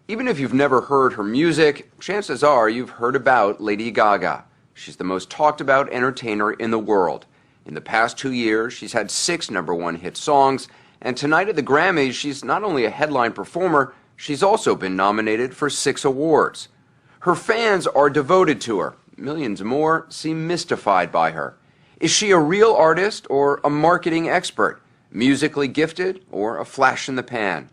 Even if you've never heard her music, chances are you've heard about Lady Gaga. She's the most talked about entertainer in the world. In the past 2 years, she's had 6 #1 hit songs, and tonight at the Grammys, she's not only a headline performer, she's also been nominated for 6 awards. Her fans are devoted to her. Millions more seem mystified by her. Is she a real artist or a marketing expert? Musically gifted or a flash in the pan?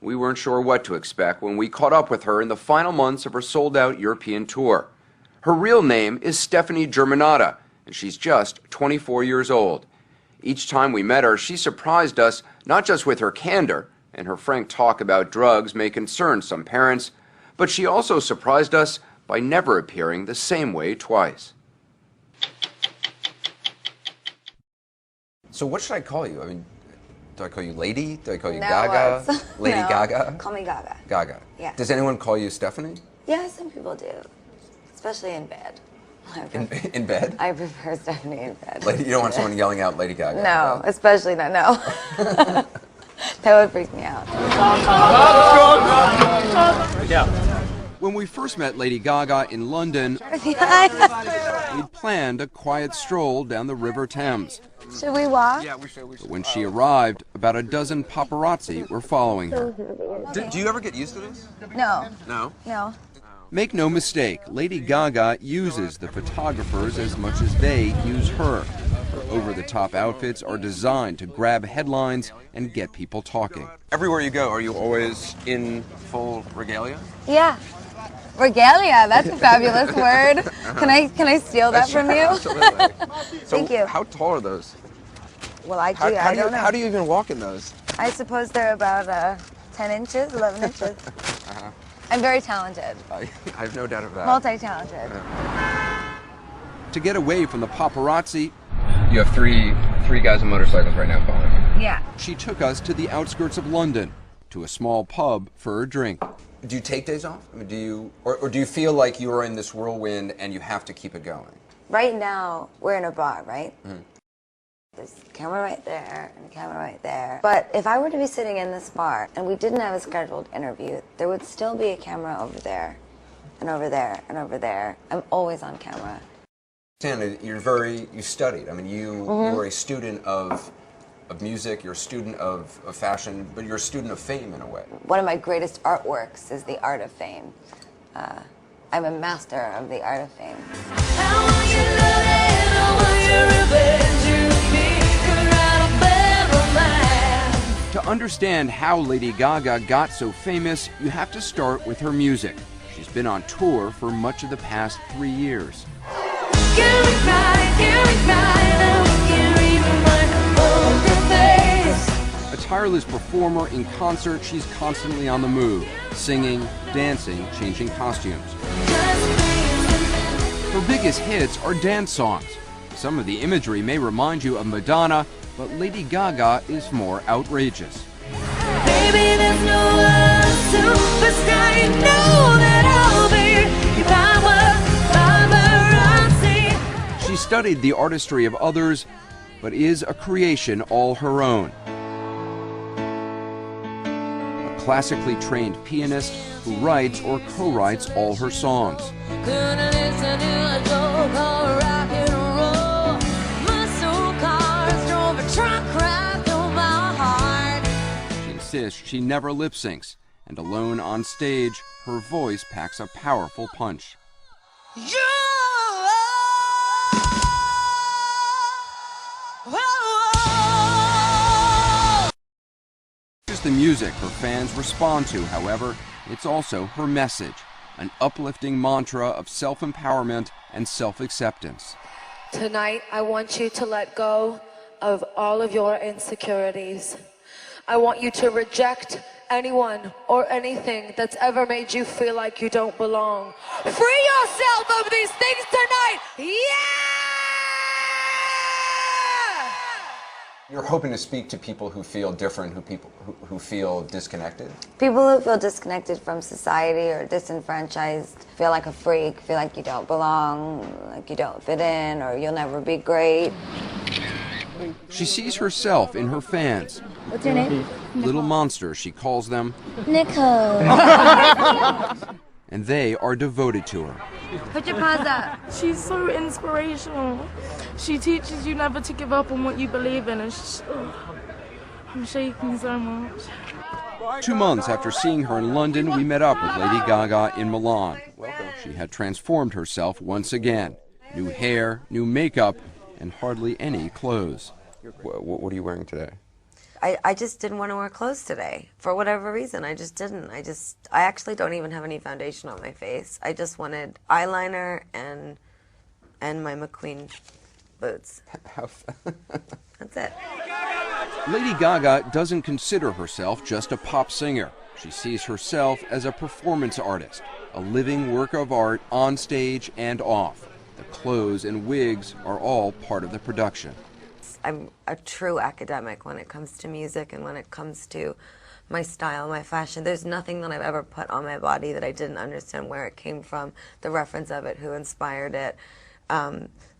We weren't sure what to expect when we caught up with her in the final months of her sold-out European tour. Her real name is Stephanie Germanotta, and she's just 24 years old. Each time we met her, she surprised us not just with her candor, and her frank talk about drugs may concern some parents, but she also surprised us by never appearing the same way twice. So what should I call you? I mean, do I call you Lady? Do I call you Gaga? Lady No. Gaga? Call me Gaga. Gaga. Yeah. Does anyone call you Stephanie? Yeah, some people do. Especially in bed. In bed? I prefer Stephanie in bed. You don't want someone yelling out Lady Gaga? No, especially not, no. That would freak me out. When we first met Lady Gaga in London, we'd planned a quiet stroll down the River Thames. Should we walk? Yeah, we should. But when she arrived, about a dozen paparazzi were following her. Do you ever get used to this? No. No? No. Make no mistake, Lady Gaga uses the photographers as much as they use her. Her over-the-top outfits are designed to grab headlines and get people talking. Everywhere you go, are you always in full regalia? Yeah. Regalia, that's a fabulous word. Can I steal that from you? Absolutely. Thank you. How tall are those? Well, I don't know. How do you even walk in those? I suppose they're about 10 inches, 11 inches. I'm very talented. I have no doubt of that. Multi-talented. To get away from the paparazzi, you have three guys on motorcycles right now following you. Yeah. She took us to the outskirts of London, to a small pub for a drink. Do you take days off? I mean, do you feel like you are in this whirlwind and you have to keep it going? Right now, we're in a bar, right? Mm-hmm. There's a camera right there and a camera right there. But if I were to be sitting in this bar and we didn't have a scheduled interview, there would still be a camera over there and over there and over there. I'm always on camera. You studied. I mean, you were a student of music, you're a student of fashion, but you're a student of fame in a way. One of my greatest artworks is the art of fame. I'm a master of the art of fame. To understand how Lady Gaga got so famous, you have to start with her music. She's been on tour for much of the past 3 years. A tireless performer in concert, she's constantly on the move, singing, dancing, changing costumes. Her biggest hits are dance songs. Some of the imagery may remind you of Madonna, but Lady Gaga is more outrageous. Baby, there's no other superstar, you know that I'll be if I were paparazzi. She studied the artistry of others, but is a creation all her own. A classically trained pianist who writes or co-writes all her songs. Couldn't listen to a joke or rock and roll. Muscle cars drove a truck right through my heart. She insists she never lip syncs, and alone on stage, her voice packs a powerful punch. It's the music her fans respond to, however, it's also her message, an uplifting mantra of self-empowerment and self-acceptance. Tonight, I want you to let go of all of your insecurities. I want you to reject anyone or anything that's ever made you feel like you don't belong. Free yourself of these things tonight! Yeah! You're hoping to speak to people who feel different, who feel disconnected? People who feel disconnected from society or disenfranchised, feel like a freak, feel like you don't belong, like you don't fit in, or you'll never be great. She sees herself in her fans. What's your name? Little monsters, she calls them. Nicole. And they are devoted to her. Put your paws up. She's so inspirational. She teaches you never to give up on what you believe in. And I'm shaking so much. 2 months after seeing her in London, we met up with Lady Gaga in Milan. She had transformed herself once again. New hair, new makeup, and hardly any clothes. What are you wearing today? I just didn't want to wear clothes today. For whatever reason, I just didn't. I actually don't even have any foundation on my face. I just wanted eyeliner and my McQueen boots. That's it. Lady Gaga doesn't consider herself just a pop singer. She sees herself as a performance artist, a living work of art on stage and off. The clothes and wigs are all part of the production. I'm a true academic when it comes to music and when it comes to my style, my fashion. There's nothing that I've ever put on my body that I didn't understand where it came from, the reference of it, who inspired it.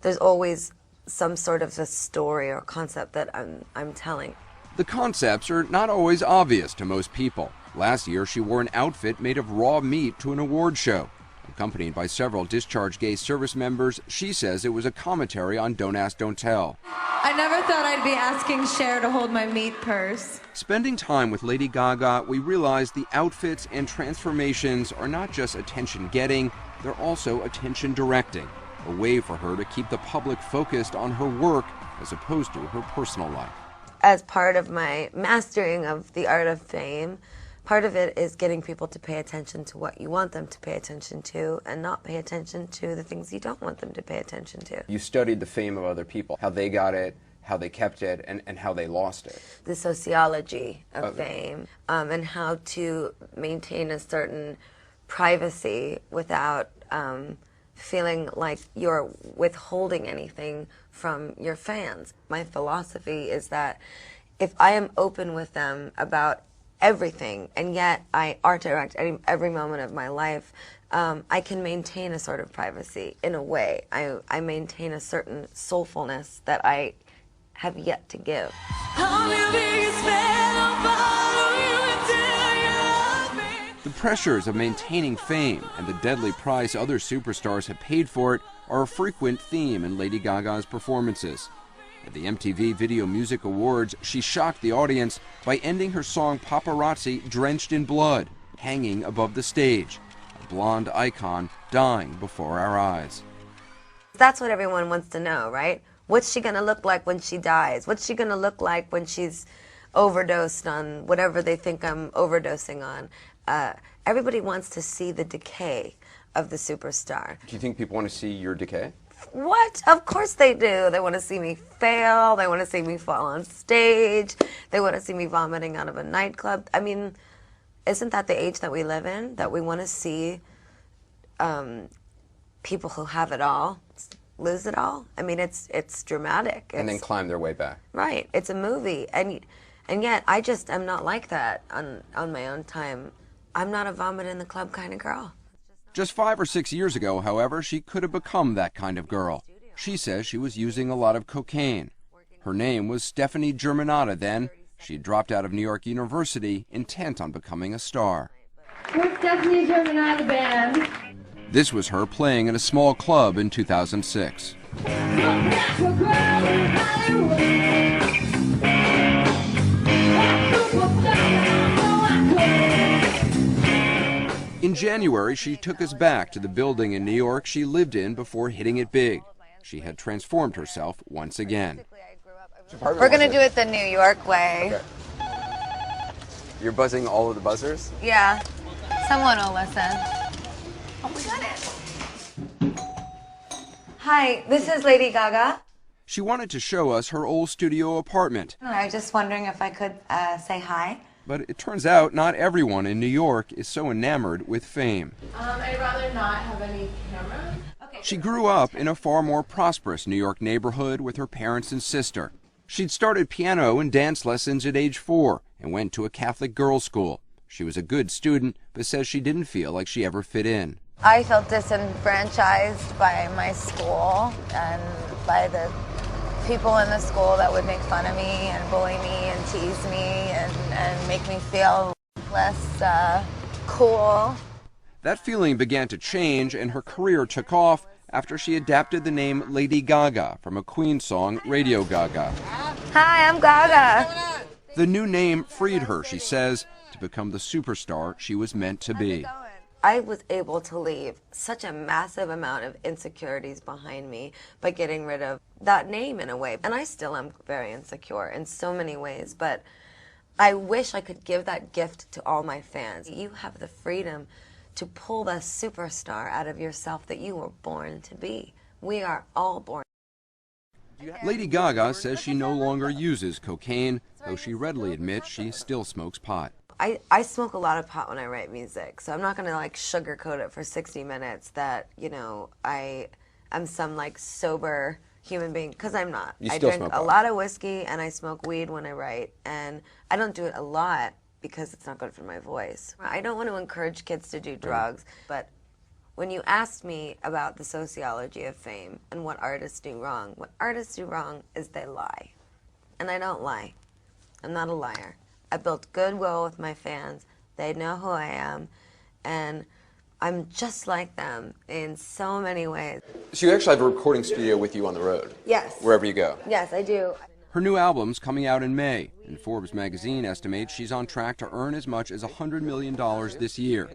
There's always some sort of a story or concept that I'm telling. The concepts are not always obvious to most people. Last year, she wore an outfit made of raw meat to an award show. Accompanied by several discharged gay service members, she says it was a commentary on Don't Ask, Don't Tell. I never thought I'd be asking Cher to hold my meat purse. Spending time with Lady Gaga, we realized the outfits and transformations are not just attention-getting, they're also attention-directing, a way for her to keep the public focused on her work as opposed to her personal life. As part of my mastering of the art of fame, part of it is getting people to pay attention to what you want them to pay attention to and not pay attention to the things you don't want them to pay attention to. You studied the fame of other people, how they got it, how they kept it, and how they lost it. The sociology of fame, and how to maintain a certain privacy without feeling like you're withholding anything from your fans. My philosophy is that if I am open with them about everything, and yet I art direct every moment of my life, I can maintain a sort of privacy in a way. I maintain a certain soulfulness that I have yet to give. The pressures of maintaining fame and the deadly price other superstars have paid for it are a frequent theme in Lady Gaga's performances. At the MTV Video Music Awards, she shocked the audience by ending her song Paparazzi drenched in blood, hanging above the stage, a blonde icon dying before our eyes. That's what everyone wants to know, right? What's she gonna look like when she dies? What's she gonna look like when she's overdosed on whatever they think I'm overdosing on? Everybody wants to see the decay of the superstar. Do you think people want to see your decay? What? Of course they do. They want to see me fail. They want to see me fall on stage. They want to see me vomiting out of a nightclub. I mean, isn't that the age that we live in? That we want to see people who have it all lose it all? I mean, it's dramatic. And then climb their way back. Right. It's a movie. And yet I just am not like that on my own time. I'm not a vomit in the club kind of girl. Just 5 or 6 years ago, however, she could have become that kind of girl. She says she was using a lot of cocaine. Her name was Stephanie Germanotta then. She dropped out of New York University, intent on becoming a star. We're Stephanie Germanotta Band. This was her playing in a small club in 2006. In January, she took us back to the building in New York she lived in before hitting it big. She had transformed herself once again. We're going to do it the New York way. Okay. You're buzzing all of the buzzers? Yeah. Someone will listen. Oh, we got it. Hi, this is Lady Gaga. She wanted to show us her old studio apartment. I was just wondering if I could say hi. But it turns out not everyone in New York is so enamored with fame. I'd rather not have any camera. She grew up in a far more prosperous New York neighborhood with her parents and sister. She'd started piano and dance lessons at age 4 and went to a Catholic girls' school. She was a good student, but says she didn't feel like she ever fit in. I felt disenfranchised by my school and by the people in the school that would make fun of me and bully me and tease me and make me feel less cool. That feeling began to change, and her career took off after she adapted the name Lady Gaga from a Queen song, Radio Gaga. Hi, I'm Gaga. The new name freed her, she says, to become the superstar she was meant to be. I was able to leave such a massive amount of insecurities behind me by getting rid of that name in a way. And I still am very insecure in so many ways, but I wish I could give that gift to all my fans. You have the freedom to pull the superstar out of yourself that you were born to be. We are all born. Lady Gaga says she no longer uses cocaine, though she readily admits she still smokes pot. I smoke a lot of pot when I write music, so I'm not gonna like sugarcoat it for 60 minutes that, you know, I'm some like sober human being, because I'm not. I drink a lot of whiskey and I smoke weed when I write, and I don't do it a lot because it's not good for my voice. I don't want to encourage kids to do drugs, but when you asked me about the sociology of fame and what artists do wrong is they lie. And I don't lie. I'm not a liar. I built goodwill with my fans. They know who I am, and I'm just like them in so many ways. So you actually have a recording studio with you on the road? Yes. Wherever you go? Yes, I do. Her new album's coming out in May, and Forbes magazine estimates she's on track to earn as much as $100 million this year.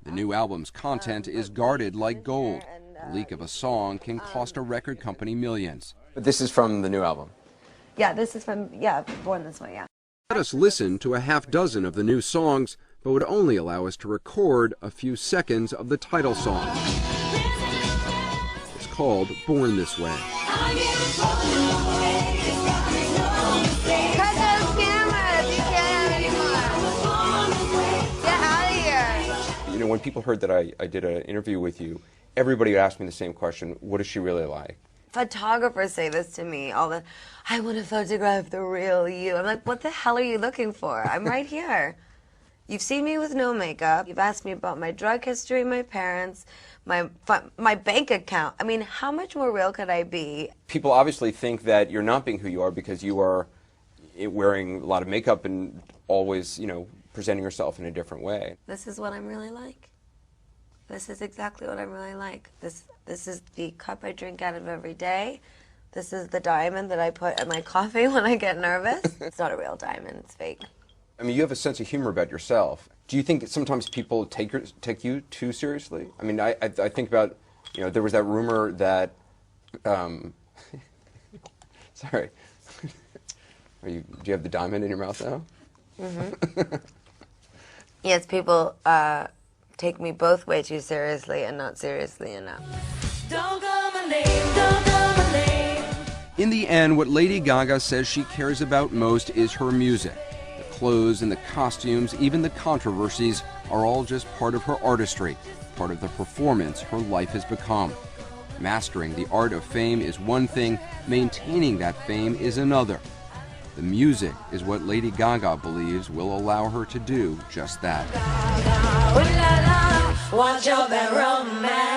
The new album's content is guarded like gold. The leak of a song can cost a record company millions. But this is from the new album? Yeah, this is from, Born This Way, yeah. Let us listen to a half dozen of the new songs, but would only allow us to record a few seconds of the title song. It's called Born This Way. Cut those cameras! You can't have anymore. Get out of here. You know, when people heard that I did an interview with you, everybody asked me the same question: what is she really like? Photographers say this to me all the, I want to photograph the real you. I'm like, what the hell are you looking for? I'm right here. You've seen me with no makeup. You've asked me about my drug history, my parents, my bank account. I mean, how much more real could I be? People obviously think that you're not being who you are because you are wearing a lot of makeup and always, you know, presenting yourself in a different way. This is what I'm really like. This is exactly what I'm really like. This is the cup I drink out of every day. This is the diamond that I put in my coffee when I get nervous. It's not a real diamond, it's fake. I mean, you have a sense of humor about yourself. Do you think that sometimes people take you too seriously? I mean, I think about, you know, there was that rumor that, sorry, do you have the diamond in your mouth now? Mm-hmm. Yes, people take me both way too seriously and not seriously enough. Don't call my name, don't call my name. In the end, what Lady Gaga says she cares about most is her music. The clothes and the costumes, even the controversies, are all just part of her artistry, part of the performance her life has become. Mastering the art of fame is one thing, maintaining that fame is another. The music is what Lady Gaga believes will allow her to do just that. Watch your bad romance.